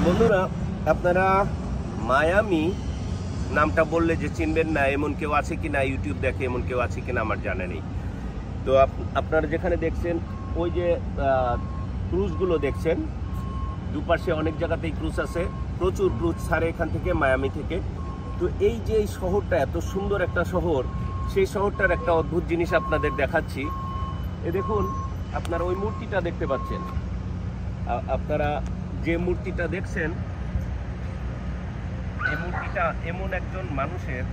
বন্ধুরা, আপনারা মায়ামি নামটা বললে যে চিনবেন না এমন কেউ আছে কিনা, ইউটিউব দেখে এমন কেউ আছে কিনা আমার জানা নেই। তো আপনারা যেখানে দেখছেন ওই যে ক্রুজগুলো দেখছেন, দুপাশে অনেক জায়গাতেই ক্রুজ আছে, প্রচুর ক্রুজ ছাড়ে এখান থেকে, মায়ামি থেকে। তো এই যে এই শহরটা এত সুন্দর একটা শহর, সেই শহরটার একটা অদ্ভুত জিনিস আপনাদের দেখাচ্ছি। এ দেখুন, আপনারা ওই মূর্তিটা দেখতে পাচ্ছেন। আপনারা যে মূর্তিটা দেখছেন, এই মূর্তিটা এমন একজন মানুষের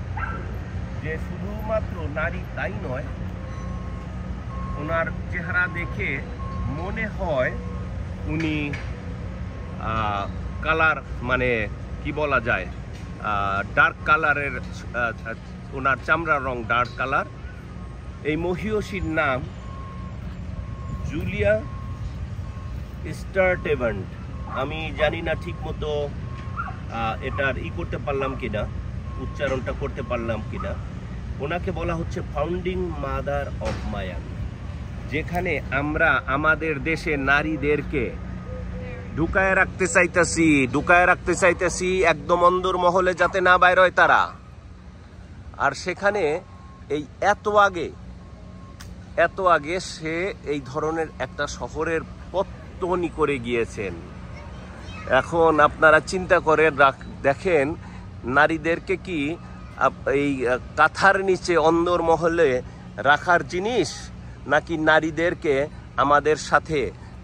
যে শুধুমাত্র নারী তাই নয়, ওনার চেহারা দেখে মনে হয় উনি কালার, মানে কি বলা যায়, ডার্ক কালারের, ওনার চামড়ার রং ডার্ক কালার। এই মহিয়সীর নাম জুলিয়া স্টার্টেভেন্ট। আমি জানি না ঠিক মতো এটার করতে পারলাম কিনা, উচ্চারণটা করতে পারলাম কিনা। ওনাকে বলা হচ্ছে ফাউন্ডিং মাদার অফ মায়ামি, যেখানে আমরা আমাদের দেশে নারীদেরকে ঢুকায় রাখতে চাইতেছি একদম অন্দর মহলে, যাতে না বাইর হয় তারা। আর সেখানে এই এত আগে সে এই ধরনের একটা শহরের পত্তনি করে গিয়েছেন। এখন আপনারা চিন্তা করে দেখেন, নারীদেরকে কি এই কাঁথার নিচে অন্দর মহলে রাখার জিনিস, নাকি নারীদেরকে আমাদের সাথে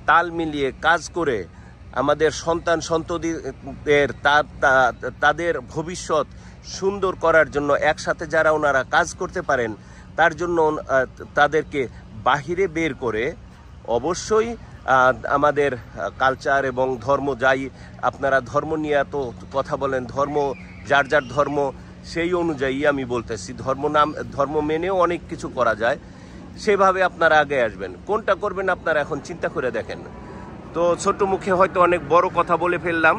তাল মিলিয়ে কাজ করে আমাদের সন্তান সন্ততিদের তাদের ভবিষ্যৎ সুন্দর করার জন্য একসাথে যারা ওনারা কাজ করতে পারেন, তার জন্য তাদেরকে বাহিরে বের করে, অবশ্যই আমাদের কালচার এবং ধর্ম, যাই আপনারা ধর্ম নিয়ে এত কথা বলেন, ধর্ম যার যার ধর্ম সেই অনুযায়ী আমি বলতেছি, ধর্ম মেনেও অনেক কিছু করা যায়, সেভাবে আপনারা আগে আসবেন। কোনটা করবেন আপনারা এখন চিন্তা করে দেখেন। তো ছোট মুখে হয়তো অনেক বড় কথা বলে ফেললাম,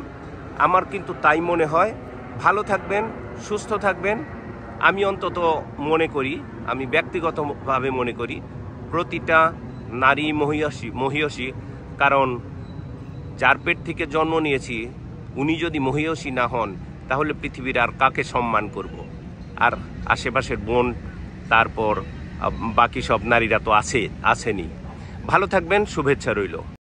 আমার কিন্তু তাই মনে হয়। ভালো থাকবেন, সুস্থ থাকবেন। আমি অন্তত মনে করি, আমি ব্যক্তিগতভাবে মনে করি প্রতিটা নারী মহিয়সী, কারণ যার পেট থেকে জন্ম নিয়েছি উনি যদি মহিয়সী না হন, তাহলে পৃথিবীর আর কাকে সম্মান করব? আর আশেপাশের বোন, তারপর বাকি সব নারীরা তো আছেনই। ভালো থাকবেন, শুভেচ্ছা রইল।